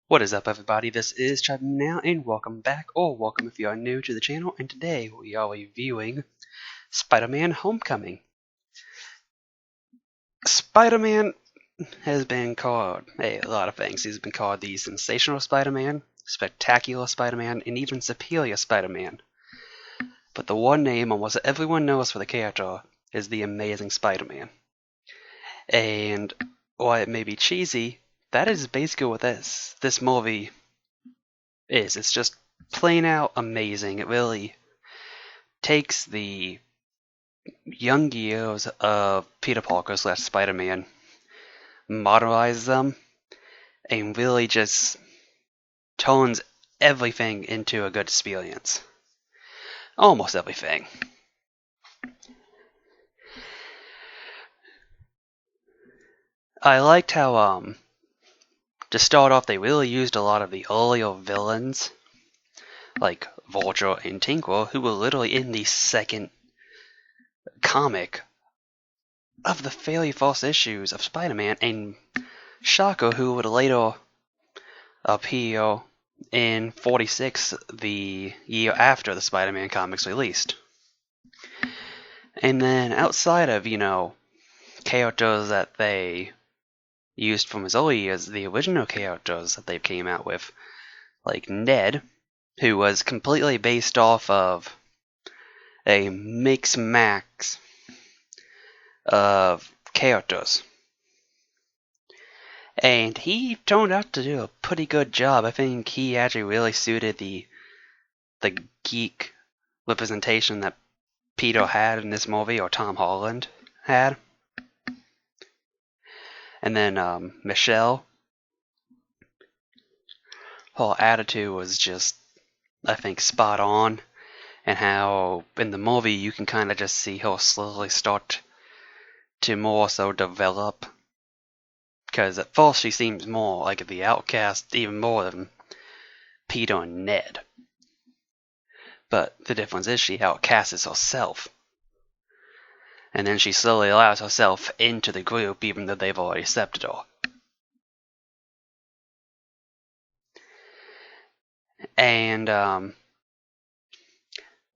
What is up, everybody? This is Chad now, and welcome back, or welcome if you are new to the channel, and today we are reviewing Spider-Man Homecoming. Spider-Man has been called a lot of things. He's been called the Sensational Spider-Man, Spectacular Spider-Man, and even Superior Spider-Man. But the one name almost everyone knows for the character is the Amazing Spider-Man. And while it may be cheesy, that is basically what this movie is. It's just plain out amazing. It really takes the young years of Peter Parker / Spider-Man, modernizes them, and really just turns everything into a good experience. Almost everything. I liked how, to start off, they really used a lot of the earlier villains, like Vulture and Tinker, who were literally in the second comic of the fairly first issues of Spider-Man, and Shocker, who would later appear in 46, the year after the Spider-Man comics released. And then outside of, characters that they used from his early years, the original characters that they came out with, like Ned, who was completely based off of a mix-max of characters. And he turned out to do a pretty good job. I think he actually really suited the geek representation that Peter had in this movie, or Tom Holland had. And then Michelle, her attitude was just, I think, spot on. And how in the movie you can kind of just see her slowly start to more so develop. Because at first she seems more like the outcast, even more than Peter and Ned. But the difference is she outcasts herself. And then she slowly allows herself into the group, even though they've already accepted her. And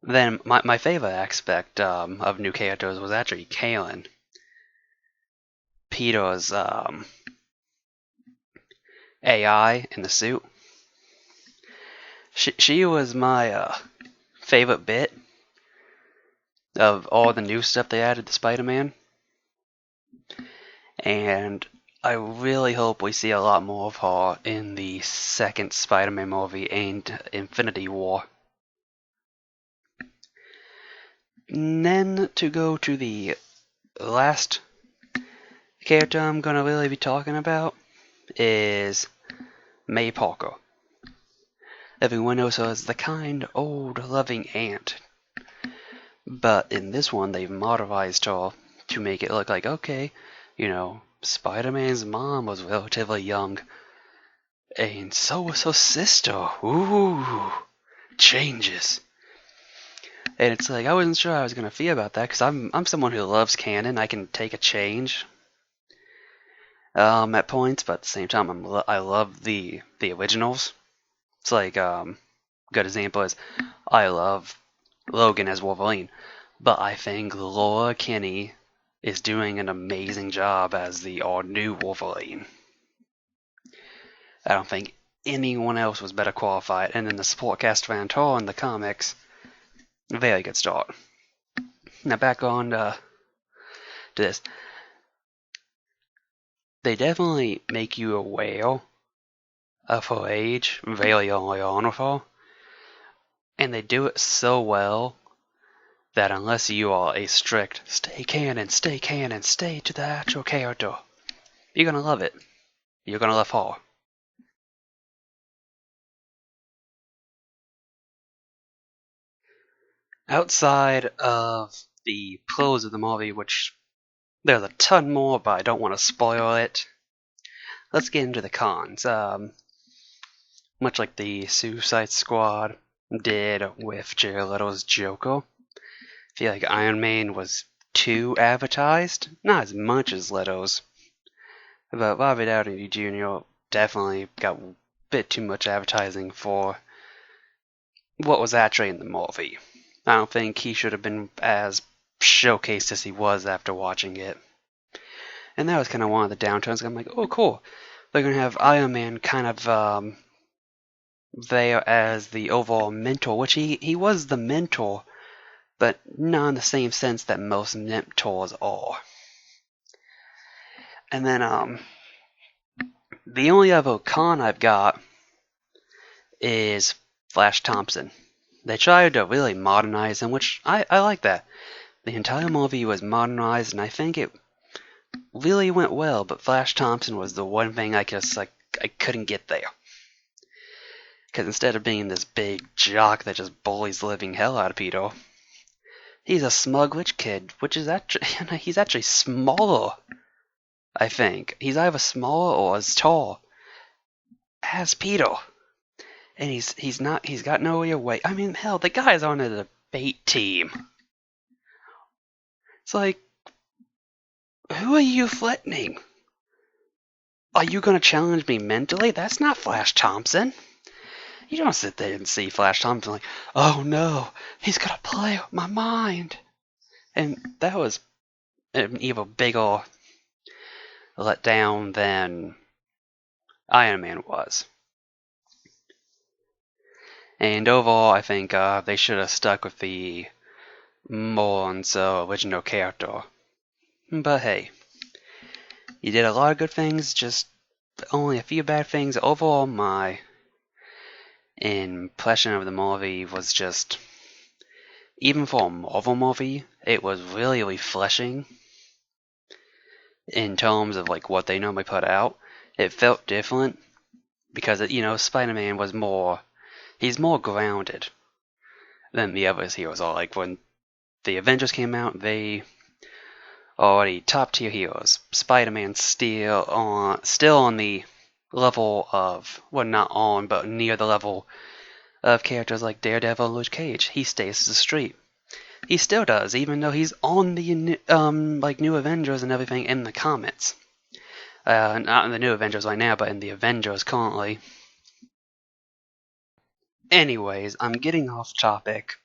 then my favorite aspect of new characters was actually Kaylin, Peter's AI in the suit. She was my favorite bit of all the new stuff they added to Spider-Man. And I really hope we see a lot more of her in the second Spider-Man movie and Infinity War. And then to go to the last character I'm going to really be talking about is May Parker. Everyone knows her as the kind, old, loving aunt. But in this one, they've modernized her to make it look like, okay, Spider-Man's mom was relatively young. And so was her sister. Ooh, changes. And it's like, I wasn't sure how I was going to feel about that, because I'm someone who loves canon. I can take a change at points, but at the same time, I love the originals. It's like, good example is, I love Logan as Wolverine, but I think Laura Kinney is doing an amazing job as the all-new Wolverine. I don't think anyone else was better qualified, and then the support cast Van Tor in the comics, very good start. Now back on to this. They definitely make you aware of her age very early on with her, and they do it so well that unless you are a strict stay canon, stay to the actual character, you're gonna love it. You're gonna love her. Outside of the pros of the movie, which there's a ton more, but I don't want to spoil it, let's get into the cons. Much like the Suicide Squad did with Jared Leto's Joker, I feel like Iron Man was too advertised. Not as much as Leto's, but Robert Downey Jr. definitely got bit too much advertising for what was actually in the movie. I don't think he should have been as showcased as he was after watching it. And that was kind of one of the downturns. I'm like, oh, cool. They're going to have Iron Man kind of there as the overall mentor, which he was the mentor, but not in the same sense that most mentors are. And then the only other con I've got is Flash Thompson. They tried to really modernize him, which I like that. The entire movie was modernized, and I think it really went well, but Flash Thompson was the one thing I couldn't get there. Because instead of being this big jock that just bullies the living hell out of Peter, he's a smug rich kid, which is actually he's actually smaller. I think he's either smaller or as tall as Peter, and he's got no real weight. I mean, hell, the guy's on a debate team. It's like, who are you threatening? Are you gonna challenge me mentally? That's not Flash Thompson. You don't sit there and see Flash Thompson like, oh no, he's gonna play with my mind. And that was an even bigger letdown than Iron Man was. And overall, I think they should have stuck with the original character. But hey, you did a lot of good things, just only a few bad things. Overall, my impression of the movie was just, even for a Marvel movie, it was really refreshing in terms of like what they normally put out. It felt different because Spider-Man was he's more grounded than the other heroes are. Like when the Avengers came out, they already top tier heroes. Spider-Man still on the level of, well, not on, but near the level of characters like Daredevil and Luke Cage. He stays the street. He still does, even though he's on the New Avengers and everything in the comics. Not in the New Avengers right now, but in the Avengers currently. Anyways, I'm getting off topic,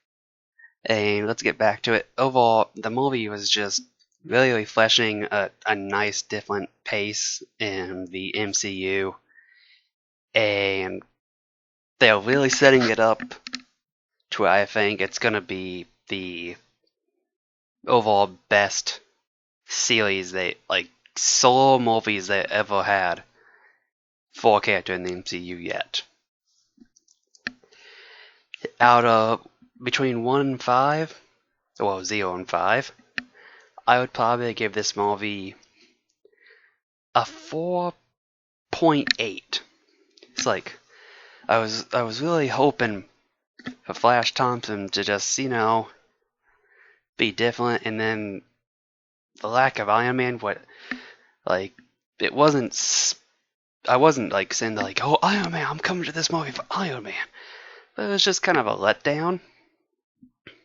and let's get back to it. Overall, the movie was just really refreshing, a nice different pace in the MCU, and they're really setting it up to where I think it's going to be the overall best series solo movies they ever had for a character in the MCU yet. Out of between 1 and 5, well, 0 and 5, I would probably give this movie a 4.8. It's like, I was really hoping for Flash Thompson to just, be different, and then the lack of Iron Man, I wasn't saying like, oh, Iron Man, I'm coming to this movie for Iron Man. But it was just kind of a letdown.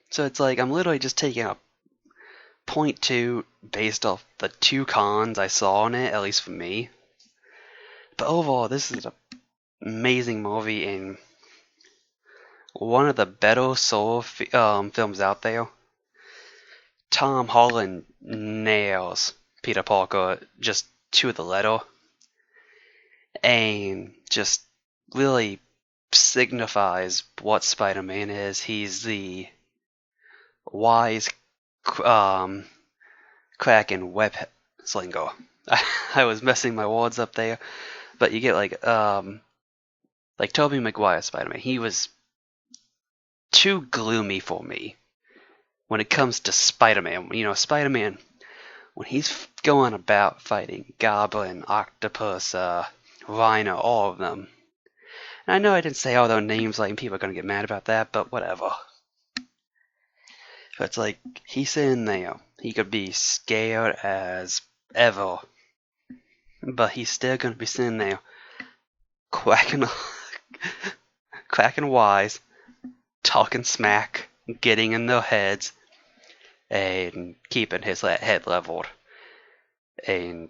So it's like, I'm literally just taking a 0.2 based off the 2 cons I saw in it, at least for me. But overall, this is an amazing movie and one of the better solo films out there. Tom Holland nails Peter Parker just to the letter, and just really signifies what Spider-Man is. He's the wise cracking web slinger. I was messing my words up there, but you get like Tobey Maguire Spider-Man. He was too gloomy for me when it comes to Spider-Man. Spider-Man, when he's going about fighting Goblin, Octopus, Rhino, all of them. And I know I didn't say all their names, like people are gonna get mad about that, but whatever. So it's like, he's sitting there. He could be scared as ever, but he's still gonna be sitting there, cracking wise, talking smack, getting in their heads, and keeping his head leveled. And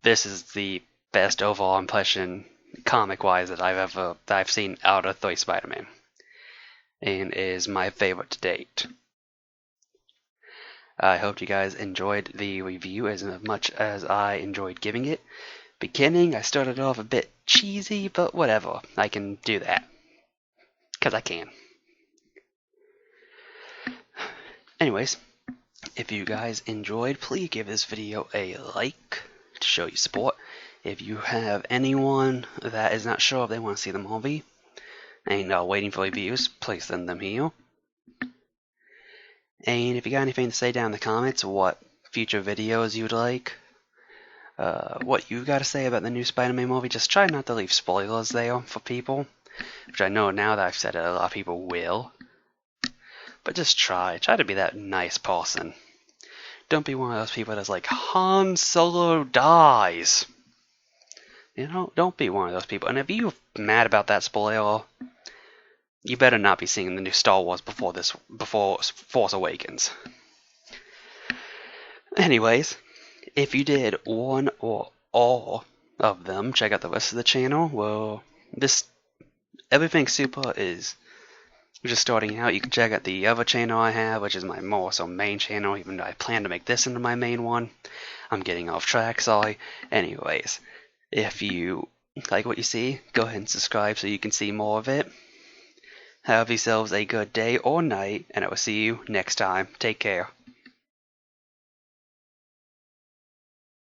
this is the best overall impression comic-wise that I've seen out of the Spider-Man, and is my favorite to date. I hope you guys enjoyed the review as much as I enjoyed giving it. Beginning, I started off a bit cheesy, but whatever. I can do that. Because I can. Anyways, if you guys enjoyed, please give this video a like to show your support. If you have anyone that is not sure if they want to see the movie and are waiting for reviews, please send them here. And if you got anything to say down in the comments, what future videos you'd like, what you got to say about the new Spider-Man movie, just try not to leave spoilers there for people, which I know now that I've said it, a lot of people will. But just try to be that nice person. Don't be one of those people that's like, Han Solo dies. You know, don't be one of those people. And if you're mad about that spoiler, you better not be seeing the new Star Wars before Force Awakens. Anyways, if you did one or all of them, check out the rest of the channel. Well, Everything Super is just starting out. You can check out the other channel I have, which is my more so main channel, even though I plan to make this into my main one. I'm getting off track, sorry. Anyways, if you like what you see, go ahead and subscribe so you can see more of it. Have yourselves a good day or night, and I will see you next time. Take care.